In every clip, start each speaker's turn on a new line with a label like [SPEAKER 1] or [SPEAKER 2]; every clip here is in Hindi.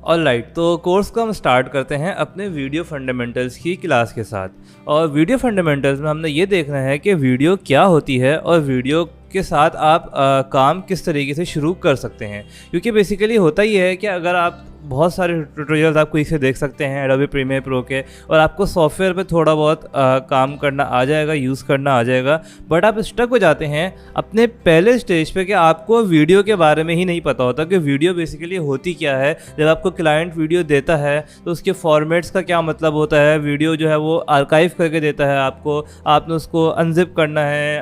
[SPEAKER 1] ऑलराइट, तो कोर्स को हम स्टार्ट करते हैं अपने वीडियो फंडामेंटल्स की क्लास के साथ। और वीडियो फंडामेंटल्स में हमने ये देखना है कि वीडियो क्या होती है और वीडियो के साथ आप काम किस तरीके से शुरू कर सकते हैं। क्योंकि बेसिकली होता ही है कि अगर आप बहुत सारे ट्यूटोरियल्स आप इसे देख सकते हैं एडोबी प्रीमियर प्रो के, और आपको सॉफ्टवेयर पे थोड़ा बहुत काम करना आ जाएगा, यूज़ करना आ जाएगा, बट आप स्टक हो जाते हैं अपने पहले स्टेज पे कि आपको वीडियो के बारे में ही नहीं पता होता कि वीडियो बेसिकली होती क्या है। जब आपको क्लाइंट वीडियो देता है तो उसके फॉर्मेट्स का क्या मतलब होता है, वीडियो जो है वो आर्काइव करके देता है आपको, आपने उसको अनजिप करना है,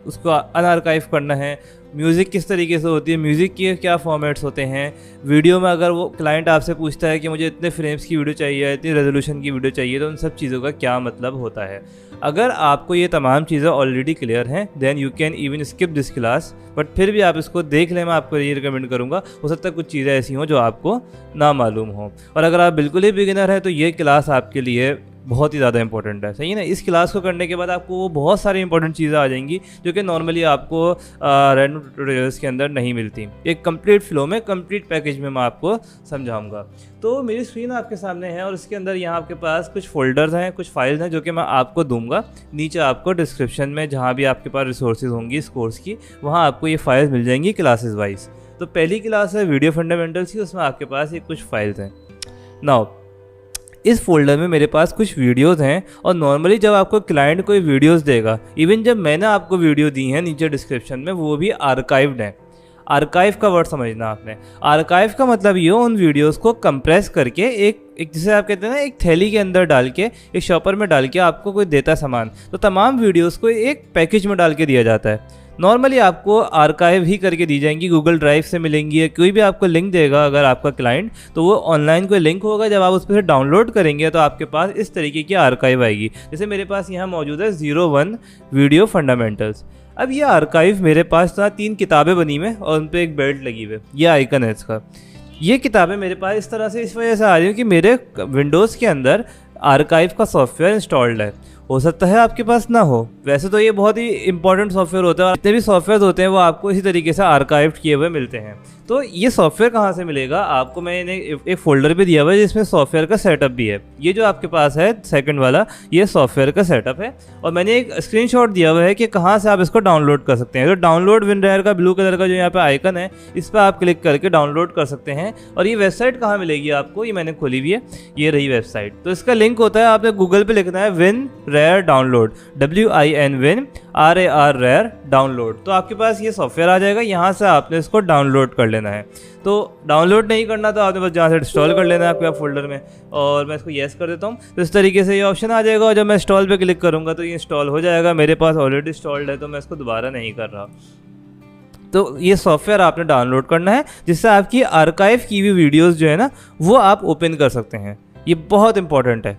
[SPEAKER 1] उसको अनआर्काइव करना है, म्यूज़िक किस तरीके से होती है, म्यूज़िक के क्या फॉर्मेट्स होते हैं, वीडियो में अगर वो क्लाइंट आपसे पूछता है कि मुझे इतने फ्रेम्स की वीडियो चाहिए, इतनी रेजोल्यूशन की वीडियो चाहिए, तो उन सब चीज़ों का क्या मतलब होता है। अगर आपको ये तमाम चीज़ें ऑलरेडी क्लियर हैं then you can even skip this class, but फिर भी आप इसको देख लें, मैं आपको ये रिकमेंड करूँगा। हो सकता है कुछ चीज़ें ऐसी हों जो आपको ना मालूम हो, और अगर आप बिल्कुल ही बिगिनर हैं तो ये क्लास आपके लिए बहुत ही ज़्यादा इंपॉर्टेंट है, सही है ना। इस क्लास को करने के बाद आपको वो बहुत सारी इंपॉर्टेंट चीज़ें आ जाएंगी जो कि नॉर्मली आपको रैंडम ट्यूटोरियल्स के अंदर नहीं मिलती। एक कंप्लीट फ्लो में, कंप्लीट पैकेज में मैं आपको समझाऊंगा। तो मेरी स्क्रीन आपके सामने है और इसके अंदर यहाँ आपके पास कुछ फोल्डर्स हैं, कुछ फाइल्स हैं जो कि मैं आपको दूंगा। नीचे आपको डिस्क्रिप्शन में जहाँ भी आपके पास रिसोर्सेज होंगी इस कोर्स की, वहाँ आपको ये फाइल्स मिल जाएंगी क्लासेस वाइज। तो पहली क्लास है वीडियो फंडामेंटल्स की, उसमें आपके पास ये कुछ फाइल्स हैं। नाउ इस फोल्डर में मेरे पास कुछ वीडियोस हैं, और नॉर्मली जब आपको क्लाइंट कोई वीडियोस देगा, इवन जब मैंने आपको वीडियो दी हैं नीचे डिस्क्रिप्शन में, वो भी आर्काइव्ड हैं। आर्काइव का वर्ड समझना आपने। आर्काइव का मतलब ये उन वीडियोस को कंप्रेस करके एक जिसे आप कहते हैं ना, एक थैली के अंदर डाल के, एक शॉपर में डाल के आपको कोई देता सामान, तो तमाम वीडियोस को एक पैकेज में डाल के दिया जाता है। नॉर्मली आपको आर्काइव ही करके दी जाएंगी, गूगल ड्राइव से मिलेंगी, या कोई भी आपको लिंक देगा अगर आपका क्लाइंट, तो वो ऑनलाइन कोई लिंक होगा, जब आप उस पर डाउनलोड करेंगे तो आपके पास इस तरीके की आर्काइव आएगी। जैसे मेरे पास यहाँ मौजूद है 01 वीडियो फंडामेंटल्स। अब ये आर्काइव मेरे पास 3 किताबें बनी हुई हैं और उन पर एक बेल्ट लगी हुई है, ये आइकन है इसका। ये किताबें मेरे पास इस तरह से इस वजह से आ रही हैं कि मेरे विंडोज़ के अंदर आर्काइव का सॉफ्टवेयर इंस्टॉल्ड है। हो सकता है आपके पास ना हो, वैसे तो ये बहुत ही इंपॉर्टेंट सॉफ्टवेयर होता है, और जितने भी सॉफ्टवेयर होते हैं वो आपको इसी तरीके से आर्काइव किए हुए मिलते हैं। तो ये सॉफ्टवेयर कहाँ से मिलेगा आपको, मैंने एक फोल्डर भी दिया हुआ है जिसमें सॉफ्टवेयर का सेटअप भी है। ये जो आपके पास है सेकंड वाला, ये सॉफ्टवेयर का सेटअप है, और मैंने एक स्क्रीनशॉट दिया हुआ है कि कहाँ से आप इसको डाउनलोड कर सकते हैं। तो डाउनलोड विनरेयर का ब्लू कलर का जो यहाँ पे आइकन है, इस पर आप क्लिक करके डाउनलोड कर सकते हैं। और ये वेबसाइट कहाँ मिलेगी आपको, ये मैंने खोली हुई है, ये रही वेबसाइट। तो इसका लिंक होता है, आपने गूगल पे लिखना है WinRAR download, WIN RAR download, तो आपके पास ये सॉफ्टवेयर आ जाएगा। यहाँ से आपने इसको डाउनलोड कर लेना है। तो डाउनलोड नहीं करना तो आपने बस जहाँ से इंस्टॉल कर लेना है आपके फोल्डर में, और मैं इसको येस कर देता हूँ। तो इस तरीके से ये ऑप्शन आ जाएगा, और जब मैं इंस्टॉल पे क्लिक करूँगा तो ये इंस्टॉल हो जाएगा। मेरे पास ऑलरेडी इंस्टॉल्ड है तो मैं इसको दोबारा नहीं कर रहा। तो ये सॉफ्टवेयर आपने डाउनलोड करना है, जिससे आपकी आर्काइव की हुई वीडियोज़ जो है ना, वो आप ओपन कर सकते हैं। ये बहुत इंपॉर्टेंट है।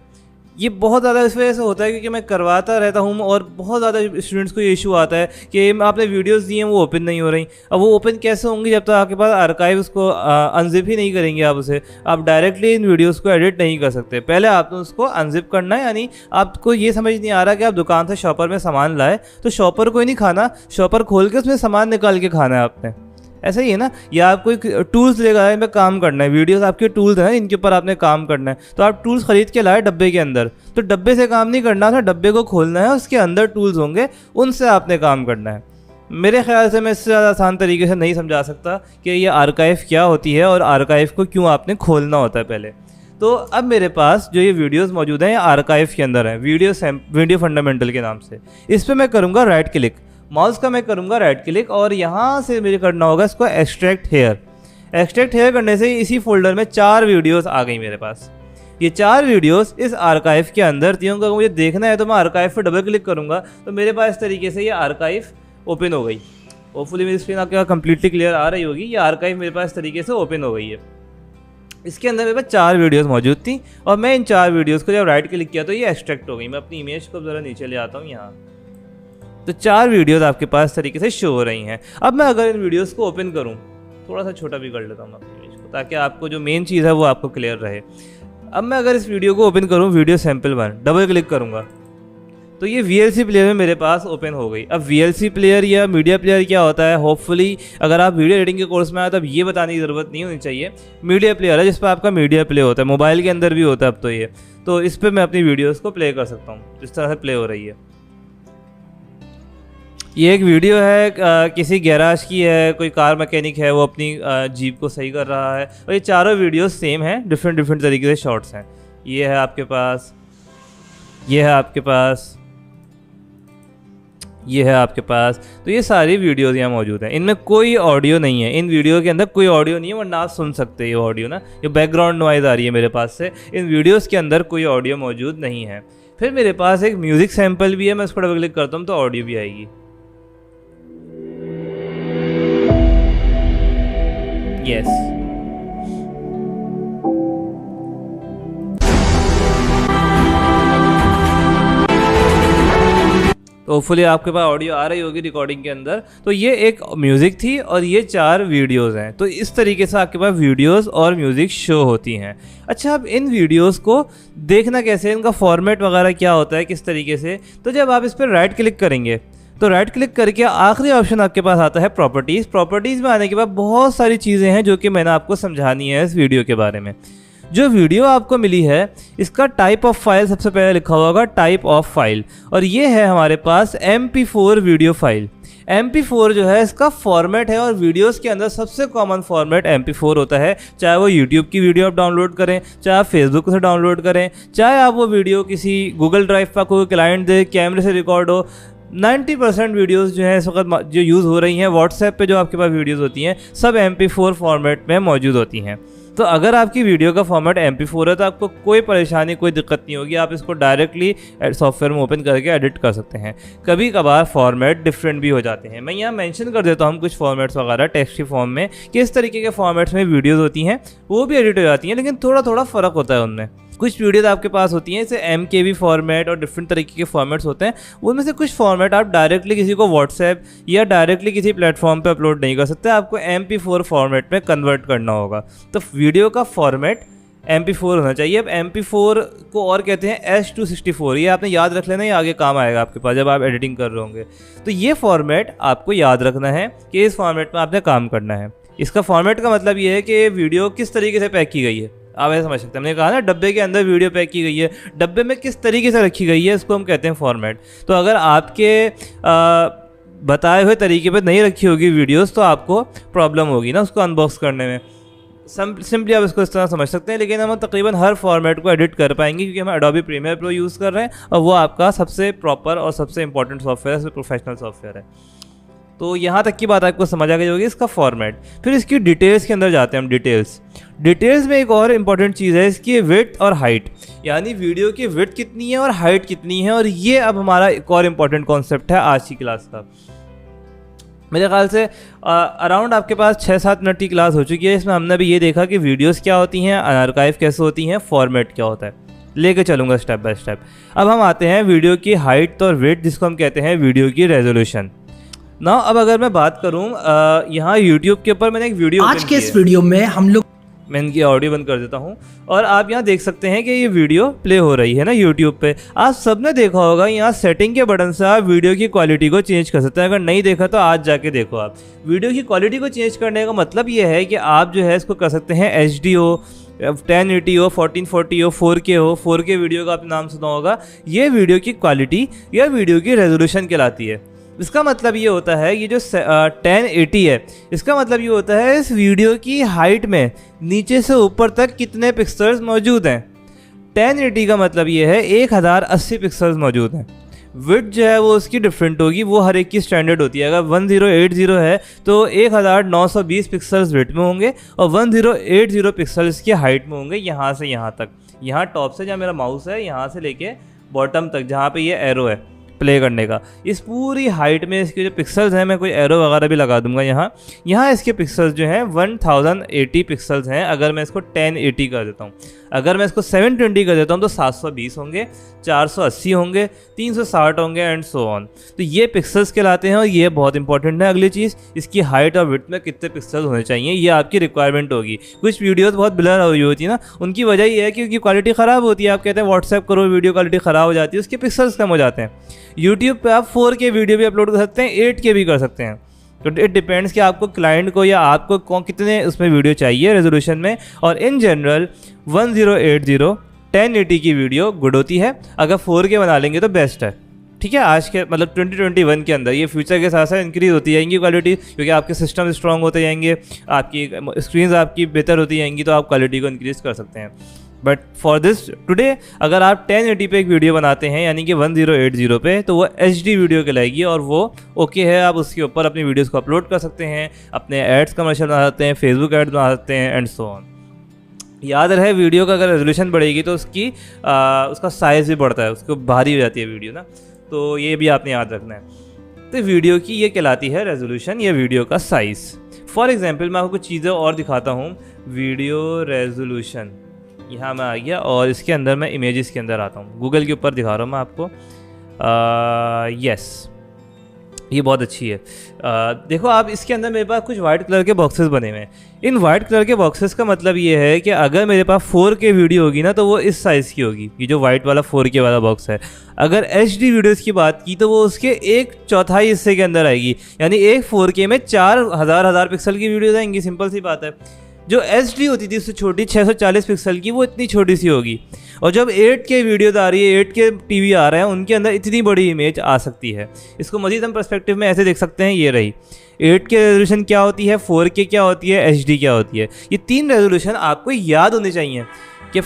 [SPEAKER 1] ये बहुत ज़्यादा इस वजह से होता है क्योंकि मैं करवाता रहता हूँ, और बहुत ज़्यादा स्टूडेंट्स को ये इशू आता है कि आपने वीडियोस दी हैं वो ओपन नहीं हो रही। अब वो ओपन कैसे होंगी जब तक आपके पास आर्काइव उसको अनजिप ही नहीं करेंगे आप उसे। आप डायरेक्टली इन वीडियोस को एडिट नहीं कर सकते, पहले आपने उसको अनजिप करना है। यानी आपको ये समझ नहीं आ रहा कि आप दुकान से शॉपर में सामान लाए तो शॉपर को ही नहीं खाना, शॉपर खोल के उसमें सामान निकाल के खाना है आपने। ऐसा ही है ना, या आप कोई टूल्स लेकर आए, में काम करना है, वीडियोस आपके टूल्स हैं इनके ऊपर आपने काम करना है, तो आप टूल्स खरीद के लाए डब्बे के अंदर, तो डब्बे से काम नहीं करना था, डब्बे को खोलना है, उसके अंदर टूल्स होंगे, उनसे आपने काम करना है। मेरे ख्याल से मैं इससे ज़्यादा आसान तरीके से नहीं समझा सकता कि ये आर्काइव क्या होती है और आर्काइव को क्यों आपने खोलना होता है पहले। तो अब मेरे पास जो ये वीडियोस मौजूद हैं ये आर्काइव के अंदर है, वीडियो फंडामेंटल के नाम से। इस पर मैं करूँगा राइट क्लिक, माउस का मैं करूँगा राइट क्लिक, और यहाँ से मुझे करना होगा इसको एक्सट्रैक्ट हेयर। एक्सट्रैक्ट हेयर करने से इसी फोल्डर में 4 वीडियोस आ गई मेरे पास। ये 4 वीडियोस इस आर्काइव के अंदर थी। अगर मुझे देखना है तो मैं आर्काइव पर डबल क्लिक करूँगा तो मेरे पास इस तरीके से ये आर्काइव ओपन हो गई। होपफुली मेरी स्क्रीन आपके कंप्लीटली क्लियर आ रही होगी। ये आर्काइव मेरे पास इस तरीके से ओपन हो गई है। इसके अंदर मेरे पास 4 वीडियोस मौजूद थी, और मैं इन 4 वीडियोस को जब राइट क्लिक किया तो ये एक्सट्रैक्ट हो गई। मैं अपनी इमेज को ज़रा नीचे ले आता हूँ यहाँ, तो 4 वीडियोस आपके पास इस तरीके से शो हो रही हैं। अब मैं अगर इन वीडियोस को ओपन करूं, थोड़ा सा छोटा भी कर लेता हूं अपनी इमेज को, ताकि आपको जो मेन चीज़ है वो आपको क्लियर रहे। अब मैं अगर इस वीडियो को ओपन करूं, वीडियो सैम्पल 1, डबल क्लिक करूंगा तो ये VLC प्लेयर में मेरे पास ओपन हो गई। अब VLC प्लेयर या मीडिया प्लेयर क्या होता है, होपफुली अगर आप वीडियो एडिटिंग के कोर्स में आए तो अब ये बताने की ज़रूरत नहीं होनी चाहिए। मीडिया प्लेयर है जिस पर आपका मीडिया प्ले होता है, मोबाइल के अंदर भी होता है अब तो ये। तो इस पर मैं अपनी वीडियोज़ को प्ले कर सकता हूँ जिस तरह से प्ले हो रही है। ये एक वीडियो है किसी गैराज की है, कोई कार मैकेनिक है, वो अपनी जीप को सही कर रहा है। और ये चारों वीडियो सेम हैं, डिफरेंट तरीके से शॉट्स हैं। ये है आपके पास, ये है आपके पास, ये है आपके पास। तो ये सारी वीडियोज़ यहाँ मौजूद हैं। इनमें कोई ऑडियो नहीं है, इन वीडियो के अंदर कोई ऑडियो नहीं है, वरना आप सुन सकते हैं ये ऑडियो ना। ये बैकग्राउंड नॉइज़ आ रही है मेरे पास से, इन वीडियोज़ के अंदर कोई ऑडियो मौजूद नहीं है। फिर मेरे पास एक म्यूज़िक सैम्पल भी है, मैं इसको डबल क्लिक करता हूँ तो ऑडियो भी आएगी। यस, तो होपफुली आपके पास ऑडियो आ रही होगी रिकॉर्डिंग के अंदर। तो ये एक म्यूज़िक थी और ये 4 वीडियोज़ हैं। तो इस तरीके से आपके पास वीडियोज़ और म्यूज़िक शो होती हैं। अच्छा, अब इन वीडियोज़ को देखना कैसे, इनका फॉर्मेट वगैरह क्या होता है, किस तरीके से। तो जब आप इस पर राइट क्लिक करेंगे तो राइट क्लिक करके आखिरी ऑप्शन आपके पास आता है प्रॉपर्टीज़। प्रॉपर्टीज़ में आने के बाद बहुत सारी चीज़ें हैं जो कि मैंने आपको समझानी है इस वीडियो के बारे में। जो वीडियो आपको मिली है इसका टाइप ऑफ फाइल सबसे पहले लिखा होगा, टाइप ऑफ फाइल, और ये है हमारे पास MP4 वीडियो फाइल। MP4 जो है इसका फॉर्मेट है, और वीडियोस के अंदर सबसे कॉमन फॉर्मेट MP4 होता है। चाहे वो YouTube की वीडियो आप डाउनलोड करें, चाहे आप फेसबुक से डाउनलोड करें, चाहे आप वो वीडियो किसी गूगल ड्राइव पर कोई क्लाइंट दे, कैमरे से रिकॉर्ड हो। 90% वीडियोस जो है इस वक्त जो यूज़ हो रही हैं व्हाट्सएप पे, जो आपके पास वीडियोस होती हैं सब MP4 फॉर्मेट में मौजूद होती हैं। तो अगर आपकी वीडियो का फॉर्मेट MP4 है तो आपको कोई परेशानी, कोई दिक्कत नहीं होगी। आप इसको डायरेक्टली सॉफ्टवेयर में ओपन करके एडिट कर सकते हैं। कभी कभार फॉर्मेट डिफरेंट भी हो जाते हैं। मैं यहाँ मेंशन कर देता हूँ कुछ फॉर्मेट्स वगैरह टेक्स्ट की फॉर्म में कि इस तरीके के फॉर्मेट्स में वीडियोज़ होती हैं, वो भी एडिट हो जाती हैं, लेकिन थोड़ा थोड़ा फ़र्क होता है उनमें। कुछ वीडियोज़ आपके पास होती हैं जैसे MKV फॉर्मेट और डिफरेंट तरीके के फॉर्मेट्स होते हैं। उनमें से कुछ फॉर्मेट आप डायरेक्टली किसी को व्हाट्सएप या डायरेक्टली किसी प्लेटफॉर्म पे अपलोड नहीं कर सकते, आपको MP4 फॉर्मेट में कन्वर्ट करना होगा। तो वीडियो का फॉर्मेट MP4 होना चाहिए। अब MP4 को और कहते हैं H.264, ये आपने याद रख लेना, ये आगे काम आएगा आपके पास जब आप एडिटिंग कर रहे होंगे। तो ये फॉर्मेट आपको याद रखना है कि इस फॉर्मेट में आपने काम करना है। इसका फॉर्मेट का मतलब ये है कि ये वीडियो किस तरीके से पैक की गई है, आप ऐसे समझ सकते हैं। हमने कहा ना डब्बे के अंदर वीडियो पैक की गई है, डब्बे में किस तरीके से रखी गई है, इसको हम कहते हैं फॉर्मेट। तो अगर आपके बताए हुए तरीके पे नहीं रखी होगी वीडियोस तो आपको प्रॉब्लम होगी ना उसको अनबॉक्स करने में। सिंपली आप इसको इस तरह समझ सकते हैं। लेकिन हम तकरीबन हर फॉर्मेट को एडिट कर पाएंगे क्योंकि हम Adobe Premiere Pro यूज़ कर रहे हैं और वो आपका सबसे प्रॉपर और सबसे इंपॉर्टेंट सॉफ्टवेयर है, सबसे प्रोफेशनल सॉफ्टवेयर है। तो यहाँ तक की बात आपको समझ आ गई होगी इसका फॉर्मेट। फिर इसकी डिटेल्स के अंदर जाते हैं हम। डिटेल्स में एक और इम्पॉर्टेंट चीज़ है इसकी विड्थ और हाइट, यानी वीडियो की विड्थ कितनी है और हाइट कितनी है। और ये अब हमारा एक और इम्पॉर्टेंट कॉन्सेप्ट है आज की क्लास का। मेरे ख्याल से अराउंड आपके पास 6-7 मिनट की क्लास हो चुकी है। इसमें हमने भी ये देखा कि वीडियोस क्या होती हैं, अनआर्काइव कैसे होती हैं, फॉर्मेट क्या होता है, लेके चलूँगा स्टेप बाय स्टेप। अब हम आते हैं वीडियो की हाइट और विड्थ, जिसको हम कहते हैं वीडियो की रेजोल्यूशन ना। अब अगर मैं बात करूँ यहाँ यूट्यूब के ऊपर मैंने एक वीडियो
[SPEAKER 2] आज के इस वीडियो में हम लोग,
[SPEAKER 1] मैं इनकी ऑडियो बंद कर देता हूँ और आप यहाँ देख सकते हैं कि ये वीडियो प्ले हो रही है ना यूट्यूब पे। आप सबने देखा होगा यहाँ सेटिंग के बटन से आप वीडियो की क्वालिटी को चेंज कर सकते हैं। अगर नहीं देखा तो आज जाके देखो आप। वीडियो की क्वालिटी को चेंज करने का मतलब ये है कि आप जो है इसको कर सकते हैं HD हो, 1080 हो, 1440 हो, 4K हो। 4K वीडियो का आपने नाम सुना होगा। ये वीडियो की क्वालिटी या वीडियो की रेजोल्यूशन कहलाती है। इसका मतलब ये होता है ये जो 1080 है, इसका मतलब ये होता है इस वीडियो की हाइट में नीचे से ऊपर तक कितने पिक्सल्स मौजूद हैं। 1080 का मतलब ये है 1080 पिक्सल्स मौजूद हैं। विड्थ जो है वो उसकी डिफरेंट होगी, वो हर एक की स्टैंडर्ड होती है। अगर 1080 है तो 1920 पिक्सल्स विड्थ में होंगे और 1080 पिक्सल्स की हाइट में होंगे, यहाँ से यहाँ तक। यहाँ टॉप से जहाँ मेरा माउस है यहाँ से लेके बॉटम तक जहाँ पे ये एरो है, प्ले करने का। इस पूरी हाइट में इसके जो पिक्सल्स हैं, मैं कोई एरो वगैरह भी लगा दूंगा यहाँ इसके पिक्सल्स जो हैं 1080 पिक्सल्स हैं। अगर मैं इसको 1080 कर देता हूँ, अगर मैं इसको 720 कर देता हूँ तो 720 होंगे, 480 होंगे, 360 होंगे एंड सो ऑन। तो ये पिक्सल्स कहलाते हैं और ये बहुत इंपॉर्टेंट है। अगली चीज़, इसकी हाइट और विड्थ में कितने पिक्सल्स होने चाहिए, ये आपकी रिक्वायरमेंट होगी। कुछ वीडियोस बहुत ब्लर हो रही होती है ना, उनकी वजह ये है कि उनकी क्वालिटी ख़राब होती है। आप कहते हैं व्हाट्सएप करो, वीडियो क्वालिटी ख़राब हो जाती है, उसके पिक्सल्स कम हो जाते हैं। यूट्यूब पे आप 4K वीडियो भी अपलोड कर सकते हैं, 8K भी कर सकते हैं। तो इट डिपेंड्स कि आपको क्लाइंट को या आपको कितने उसमें वीडियो चाहिए रेजोल्यूशन में। और इन जनरल 1080 1080 की वीडियो गुड होती है। अगर 4K बना लेंगे तो बेस्ट है। ठीक है, आज के मतलब 2021 के अंदर ये फ्यूचर के साथ साथ इंक्रीज होती जाएंगी क्वालिटी, क्योंकि आपके सिस्टम स्ट्रॉन्ग होते जाएंगे, आपकी स्क्रीन आपकी बेहतर होती जाएंगी, तो आप क्वालिटी को इंक्रीज कर सकते हैं। बट फॉर दिस टुडे अगर आप 1080 पे एक वीडियो बनाते हैं, यानी कि 1080 पे, तो वो HD वीडियो कहलाएगी और वो ओके है। आप उसके ऊपर अपनी वीडियोस को अपलोड कर सकते हैं, अपने एड्स कमर्शियल बना सकते हैं, फेसबुक एड्स बना सकते हैं एंड सो ऑन। याद रहे, वीडियो का अगर रेजोल्यूशन बढ़ेगी तो उसका साइज़ भी बढ़ता है, उसको भारी हो जाती है वीडियो ना, तो ये भी आपने याद रखना है। तो वीडियो की ये कहलाती है रेजोल्यूशन, ये वीडियो का साइज़। फॉर एग्जांपल मैं आपको कुछ चीज़ें और दिखाता हूँ। वीडियो रेजोल्यूशन यहाँ मैं आ गया और इसके अंदर मैं इमेजेस के अंदर आता हूँ। गूगल के ऊपर दिखा रहा हूँ मैं आपको। यस, ये बहुत अच्छी है। देखो आप, इसके अंदर मेरे पास कुछ वाइट कलर के बॉक्सेस बने हुए हैं। इन वाइट कलर के बॉक्सेस का मतलब ये है कि अगर मेरे पास 4K वीडियो होगी ना, तो वो इस साइज़ की होगी। ये जो वाइट वाला 4K वाला बॉक्स है। अगर HD वीडियोस की बात की तो वो उसके 1/4 हिस्से के अंदर आएगी, यानी एक 4K में 4000 पिक्सल की वीडियोस आएंगी। सिंपल सी बात है। जो HD होती थी उससे छोटी 640 पिक्सल की, वो इतनी छोटी सी होगी। और जब 8K वीडियोस आ रही है, 8K टीवी आ रहा है, उनके अंदर इतनी बड़ी इमेज आ सकती है। इसको मज़ीद हम पर्सपेक्टिव में ऐसे देख सकते हैं, ये रही 8K रेजोल्यूशन क्या होती है, 4K क्या होती है, HD क्या होती है। ये 3 रेजोल्यूशन आपको याद होने चाहिए कि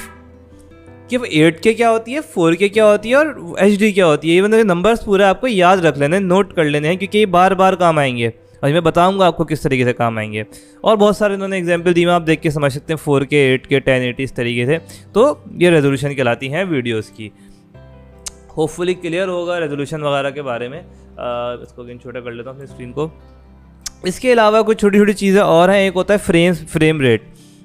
[SPEAKER 1] 8K क्या होती है, 4K क्या होती है और HD क्या होती है। ये मतलब नंबर्स पूरे आपको याद रख लेने, नोट कर लेने हैं, क्योंकि ये बार बार काम आएंगे और मैं बताऊंगा आपको किस तरीके से काम आएंगे। और बहुत सारे इन्होंने एग्जांपल दिए, आप देख के समझ सकते हैं, 4K 8K 1080 इस तरीके से। तो ये रेजोल्यूशन कहलाती हैं वीडियोस की। होपफुली क्लियर होगा रेजोल्यूशन वगैरह के बारे में। इसको अगेन छोटा कर लेता हूँ अपनी स्क्रीन को। इसके अलावा कुछ छोटी छोटी चीज़ें और हैं। एक होता है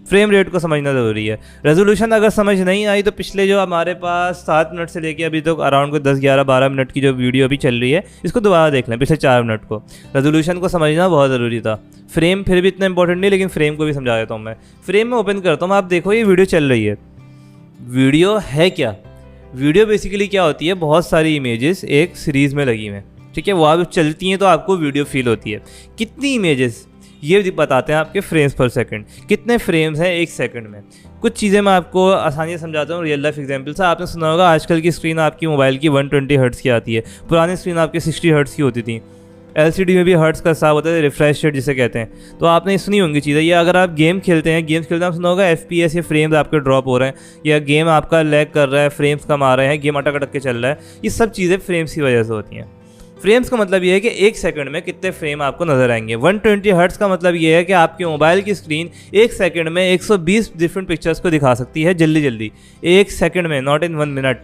[SPEAKER 1] फ्रेम रेट को समझना ज़रूरी है। रेजोल्यूशन अगर समझ नहीं आई तो पिछले जो हमारे पास 7 मिनट से लेके अभी तक अराउंड को 10, 11, 12 मिनट की जो वीडियो अभी चल रही है, इसको दोबारा देख लें, पिछले 4 मिनट को। रेजोल्यूशन को समझना बहुत ज़रूरी था। फ्रेम फिर भी इतना इंपॉर्टेंट नहीं, लेकिन फ्रेम को भी समझा देता हूँ मैं। फ्रेम में ओपन करता हूँ, आप देखो ये वीडियो चल रही है। वीडियो है क्या? वीडियो बेसिकली क्या होती है, बहुत सारी इमेजेस एक सीरीज़ में लगी हुई हैं, ठीक है, वो आप चलती हैं तो आपको वीडियो फील होती है। कितनी इमेजेस, ये बताते हैं आपके फ्रेम्स पर सेकंड, कितने फ्रेम्स हैं एक सेकंड में। कुछ चीज़ें मैं आपको आसानी से समझाता हूँ रियल लाइफ एग्जांपल से। आपने सुना होगा आजकल की स्क्रीन आपकी मोबाइल की 120 हर्ट्ज़ की आती है, पुरानी स्क्रीन आपकी 60 हर्ट्ज़ की होती थी। LCD में भी हर्ट्ज़ का हिसाब होता है, रिफ्रेश रेट जिसे कहते हैं। तो आपने सुनी होंगी चीज़ें। या अगर आप गेम्स खेलते हैं आप सुना होगा FPS या फ्रेम्स आपके ड्रॉप हो रहे हैं, या गेम आपका लैग कर रहा है, फ्रेम्स कम आ रहे हैं, गेम अटक के चल रहा है। ये सब चीज़ें फ्रेम्स की वजह से होती हैं। फ्रेम्स का मतलब ये है कि एक सेकंड में कितने फ्रेम आपको नजर आएंगे। 120 हर्ट्ज़ का मतलब ये है कि आपके मोबाइल की स्क्रीन एक सेकंड में 120 डिफरेंट पिक्चर्स को दिखा सकती है जल्दी, एक सेकंड में, नॉट इन 1 मिनट,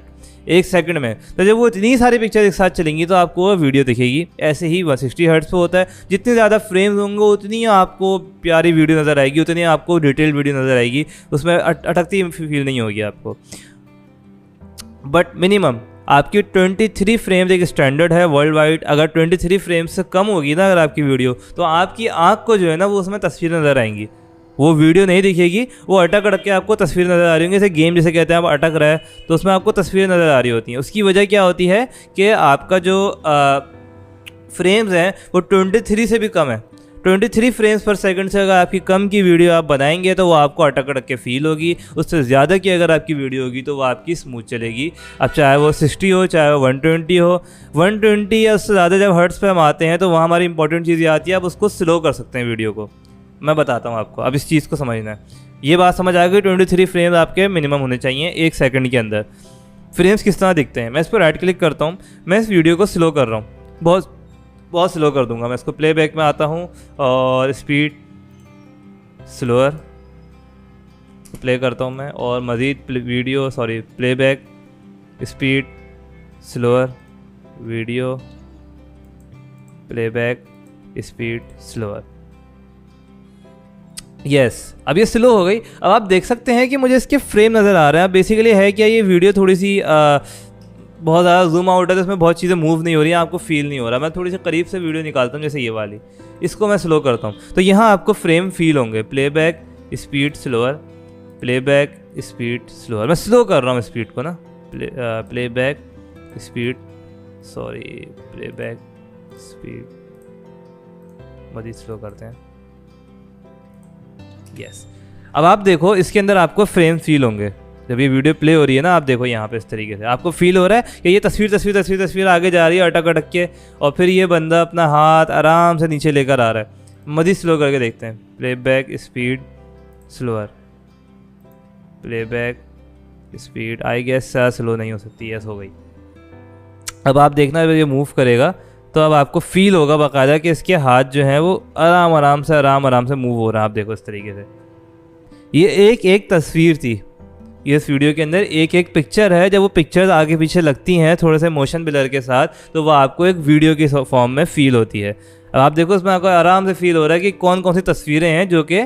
[SPEAKER 1] एक सेकंड में। तो जब वो इतनी सारी पिक्चर एक साथ चलेंगी तो आपको वो वीडियो दिखेगी। ऐसे ही 160 हर्ट्ज़ पे होता है। जितने ज़्यादा फ्रेम्स होंगे उतनी आपको प्यारी वीडियो नज़र आएगी, उतनी आपको डिटेल वीडियो नज़र आएगी, उसमें अटकती फील नहीं होगी आपको। बट मिनिमम आपकी 23 फ्रेम्स एक स्टैंडर्ड है वर्ल्ड वाइड। अगर 23 फ्रेम्स से कम होगी ना अगर आपकी वीडियो, तो आपकी आंख को जो है ना वो उसमें तस्वीर नज़र आएंगी, वो वीडियो नहीं दिखेगी, वो अटक के आपको तस्वीर नज़र आ रही होंगी। जैसे गेम जिसे कहते हैं, आप अटक रहा है तो उसमें आपको तस्वीर नज़र आ रही होती हैं। उसकी वजह क्या होती है कि आपका जो फ्रेम्स हैं वो 23 से भी कम है। 23 फ्रेम्स पर सेकंड से अगर आपकी कम की वीडियो आप बनाएंगे तो वो आपको अटक के फील होगी। उससे ज़्यादा की अगर आपकी वीडियो होगी तो वो आपकी स्मूथ चलेगी। अब चाहे वो 60 हो, चाहे वो 120 हो। 120 या उससे ज़्यादा जब हर्ट्ज़ पे हम आते हैं तो वहाँ हमारी इंपॉर्टेंट चीज़ ये आती है, आप उसको स्लो कर सकते हैं वीडियो को। मैं बताता हूँ आपको, अब इस चीज़ को समझना है। ये बात समझ आ गई, 23 फ्रेम्स आपके मिनिमम होने चाहिए एक सेकंड के अंदर। फ्रेम्स किस तरह दिखते हैं, मैं इस पर राइट क्लिक करता हूँ, मैं इस वीडियो को स्लो कर रहा हूँ, बहुत स्लो कर दूंगा मैं इसको। प्लेबैक में आता हूँ और स्पीड स्लोअर प्ले करता हूँ मैं, और मज़ीद playback speed slower video playback speed slower. Yes, अब ये स्लो हो गई। अब आप देख सकते हैं कि मुझे इसके फ्रेम नज़र आ रहे हैं। बेसिकली है क्या, ये वीडियो थोड़ी सी बहुत ज़्यादा जूम आउट है तो इसमें बहुत चीज़ें मूव नहीं हो रही हैं, आपको फील नहीं हो रहा। मैं थोड़ी सी करीब से वीडियो निकालता हूँ, जैसे ये वाली, इसको मैं स्लो करता हूँ तो यहाँ आपको फ्रेम फील होंगे। Playback speed slower, playback speed slower. मैं स्लो कर रहा हूँ स्पीड को ना, playback speed, sorry playback speed मज़ीद स्लो करते हैं। यस, अब आप देखो इसके अंदर आपको फ्रेम फील होंगे जब ये वीडियो प्ले हो रही है ना। आप देखो यहाँ पे इस तरीके से आपको फील हो रहा है कि ये तस्वीर तस्वीर तस्वीर तस्वीर आगे जा रही है अटक अटक के, और फिर ये बंदा अपना हाथ आराम से नीचे लेकर आ रहा है। मज़ीद स्लो करके देखते हैं। Playback speed slower, playback speed, I guess slow नहीं हो सकती, यस हो गई। अब आप देखना जब ये मूव करेगा तो अब आपको फील होगा बाकायदा कि इसके हाथ जो हैं वो आराम आराम से मूव हो रहा है। आप देखो इस तरीके से, ये एक तस्वीर थी, ये इस वीडियो के अंदर एक पिक्चर है। जब वो पिक्चर्स आगे पीछे लगती हैं थोड़े से मोशन ब्लर के साथ, तो वो आपको एक वीडियो की फॉर्म में फील होती है। अब आप देखो इसमें आपको आराम से फील हो रहा है कि कौन कौन सी तस्वीरें हैं जो कि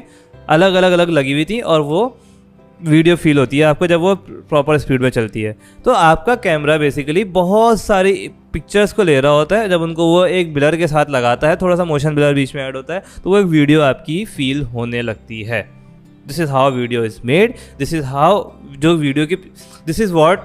[SPEAKER 1] अलग अलग लगी हुई थी, और वो वीडियो फील होती है आपको जब वो प्रॉपर स्पीड में चलती है। तो आपका कैमरा बेसिकली बहुत सारी पिक्चर्स को ले रहा होता है, जब उनको वो एक ब्लर के साथ लगाता है, थोड़ा सा मोशन ब्लर बीच में ऐड होता है, तो वो एक वीडियो आपकी फील होने लगती है। This is how video is made, this is how जो वीडियो की, दिस इज़ वॉट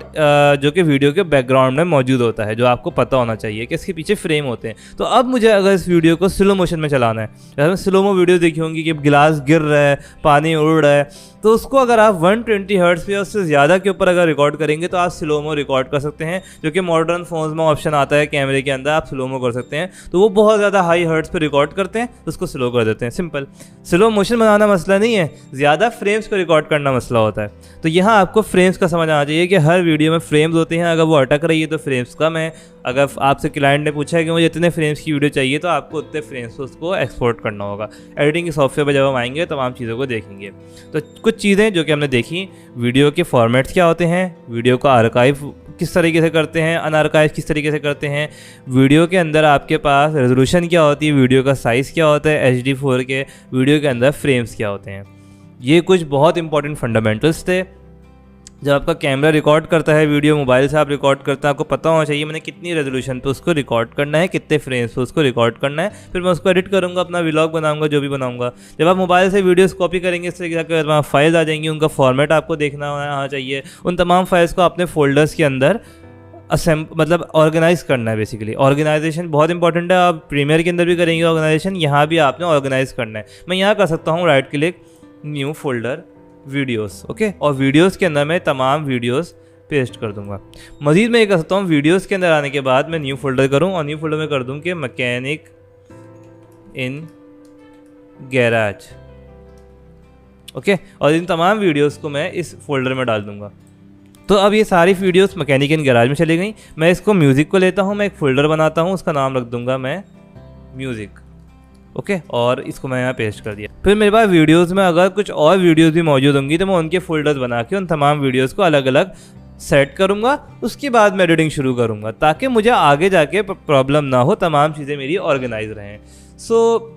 [SPEAKER 1] जो कि वीडियो के बैकग्राउंड में मौजूद होता है, जो आपको पता होना चाहिए कि इसके पीछे फ्रेम होते हैं। तो अब मुझे अगर इस वीडियो को स्लो मोशन में चलाना है, जैसे मैं स्लोमो वीडियो देखी होंगी कि गिलास गिर रहा है, पानी उड़ रहा है, तो उसको अगर आप 120 हर्ट्ज़ पे या उससे ज़्यादा के ऊपर अगर रिकॉर्ड करेंगे तो आप स्लोमो रिकॉर्ड कर सकते हैं, जो कि मॉडर्न फोन्स में ऑप्शन आता है कैमरे के अंदर, आप स्लोमो कर सकते हैं। तो वो बहुत ज़्यादा हाई हर्ट्ज़ पे रिकॉर्ड करते हैं तो उसको स्लो कर देते हैं। सिंपल, स्लो मोशन बनाना मसला नहीं है, ज़्यादा फ्रेम्स को रिकॉर्ड करना मसला होता है। तो यहाँ आपको फ्रेम्स का समझ आना चाहिए कि हर वीडियो में फ्रेम्स होते हैं। अगर वो अटक रही है तो फ्रेम्स कम है। अगर आपसे क्लाइंट ने पूछा है कि मुझे इतने फ्रेम्स की वीडियो चाहिए, तो आपको उतने फ्रेम्स उसको एक्सपोर्ट करना होगा। एडिटिंग के सॉफ्टवेयर पर जब हम आएंगे तमाम चीज़ों को देखेंगे। तो कुछ चीज़ें जो कि हमने देखी, वीडियो के फॉर्मेट्स क्या होते हैं, वीडियो का आर्काइव किस तरीके से करते हैं, अनआर्काइव किस तरीके से करते हैं, वीडियो के अंदर आपके पास रेजोल्यूशन क्या होती है, वीडियो का साइज़ क्या होता है HD 4K, वीडियो के अंदर फ्रेम्स क्या होते हैं। ये कुछ बहुत इंपॉर्टेंट फंडामेंटल्स थे। जब आपका कैमरा रिकॉर्ड करता है वीडियो, मोबाइल से आप रिकॉर्ड करते हैं, आपको पता होना चाहिए मैंने कितनी रेजोल्यूशन पे उसको रिकॉर्ड करना है, कितने फ्रेम्स पे उसको रिकॉर्ड करना है। फिर मैं उसको एडिट करूँगा, अपना व्लॉग बनाऊंगा, जो भी बनाऊंगा। जब आप मोबाइल से वीडियोस कॉपी करेंगे, इस तरीके से फाइल्स आ जाएंगी, उनका फॉर्मेट आपको देखना आना चाहिए। उन तमाम फाइल्स को अपने फोल्डर्स के अंदर मतलब ऑर्गेनाइज करना है। बेसिकली ऑर्गेनाइजेशन बहुत इंपॉर्टेंट है। आप प्रीमियर के अंदर भी करेंगे ऑर्गेनाइजेशन, यहाँ भी आपने ऑर्गेनाइज करना है। मैं यहाँ कर सकता हूँ right click, new folder, videos, okay, और वीडियोस के अंदर मैं तमाम वीडियोस पेस्ट कर दूंगा। मज़ीद मैं ये कर सकता हूँ, वीडियोस के अंदर आने के बाद मैं न्यू फोल्डर करूँ और न्यू फोल्डर में कर दूँ कि मैकेनिक इन गैराज, ओके, और इन तमाम वीडियोस को मैं इस फोल्डर में डाल दूंगा। तो अब ये सारी वीडियोस मैकेनिक इन गैराज में चली गई। मैं इसको म्यूज़िक को लेता हूँ, मैं एक फ़ोल्डर बनाता हूँ, उसका नाम रख दूंगा मैं म्यूज़िक, ओके, और इसको मैं यहाँ पेस्ट कर दिया। फिर मेरे पास वीडियोस में अगर कुछ और वीडियोस भी मौजूद होंगी तो मैं उनके फोल्डर्स बना के उन तमाम वीडियोस को अलग अलग सेट करूँगा। उसके बाद मैं एडिटिंग शुरू करूँगा ताकि मुझे आगे जाके प्रॉब्लम ना हो, तमाम चीज़ें मेरी ऑर्गेनाइज रहें। सो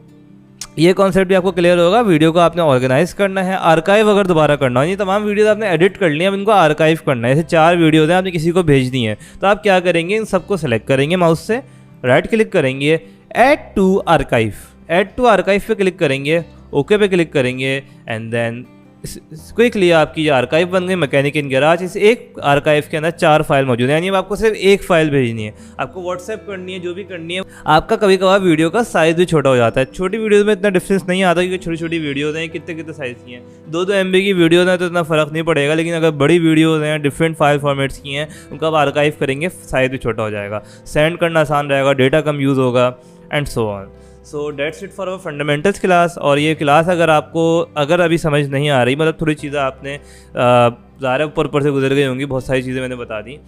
[SPEAKER 1] ये कॉन्सेप्ट भी आपको क्लियर होगा। वीडियो को आपने ऑर्गेनाइज करना है, आर्काइव अगर दोबारा करना हो, ये तमाम वीडियोस आपने एडिट कर ली, अब इनको आर्काइव करना है। ऐसे 4 वीडियोस हैं, आपने किसी को भेजनी है, तो आप क्या करेंगे, इन सबको सेलेक्ट करेंगे, माउस से राइट क्लिक करेंगे, add to archive, add to archive पे क्लिक करेंगे, ओके पे क्लिक करेंगे, एंड देन क्विकली आपकी ये आर्काइव बन गई मैकेनिक इन गैराज। इस एक आर्काइव के अंदर 4 फाइल मौजूद है, यानी अब आपको सिर्फ एक फाइल भेजनी है, आपको व्हाट्सएप करनी है, जो भी करनी है। आपका कभी कभार वीडियो का साइज़ भी छोटा हो जाता है। छोटी वीडियोस में इतना डिफरेंस नहीं आता क्योंकि छोटी छोटी वीडियोस हैं, कितने कितने साइज़ की हैं, 2-2 MB की वीडियोस हैं तो इतना फ़र्क नहीं पड़ेगा। लेकिन अगर बड़ी वीडियोज़ हैं, डिफरेंट फाइल फॉर्मेट्स की हैं, उनका आप आर्काइव करेंगे, साइज़ भी छोटा हो जाएगा, सेंड करना आसान रहेगा, डेटा कम यूज़ होगा, and so on. So that's it for our fundamentals class. और ये क्लास अगर अभी समझ नहीं आ रही, मतलब थोड़ी चीज़ें आपने ज़्यादा ऊपर से गुजर गई होंगी, बहुत सारी चीज़ें मैंने बता दी,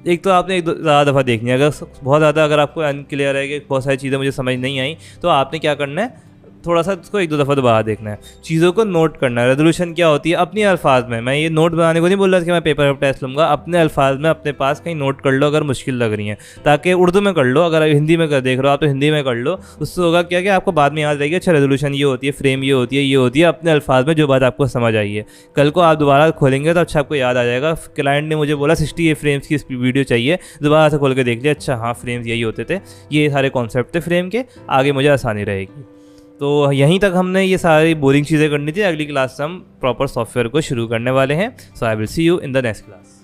[SPEAKER 1] एक तो आपने ज़्यादा दफ़ा देखनी है। अगर बहुत ज़्यादा अगर आपको अनक्लियर है कि बहुत सारी चीज़ें मुझे समझ नहीं आई, तो आपने क्या करना है, थोड़ा सा उसको 1-2 दफ़ा दोबारा देखना है, चीज़ों को नोट करना है। रेजोल्यूशन क्या होती है अपने अल्फाज में, मैं ये नोट बनाने को नहीं बोल रहा कि मैं पेपर पर टेस्ट लूँगा, अपने अल्फाज में अपने पास कहीं नोट कर लो अगर मुश्किल लग रही हैं, ताकि उर्दू में कर लो, अगर हिंदी में कर देख रहे हो आप तो हिंदी में कर लो। उससे होगा क्या कि आपको बाद में याद रहेगी अच्छा रेजोल्यूशन ये होती है, फ्रेम ये होती है, ये होती है, अपने अल्फाज में जो बात आपको समझ आई है। कल को आप दोबारा खोलेंगे तो अच्छा आपको याद आ जाएगा, क्लाइंट ने मुझे बोला 60 फ्रेम्स की वीडियो चाहिए, दोबारा से खोल के देख लिया, अच्छा हाँ फ्रेम्स यही होते थे, ये सारे कॉन्सेप्ट थे फ्रेम के, आगे मुझे आसानी रहेगी। तो यहीं तक हमने ये सारी बोरिंग चीज़ें करनी थी। अगली क्लास से हम प्रॉपर सॉफ्टवेयर को शुरू करने वाले हैं। So I will see you in the next class.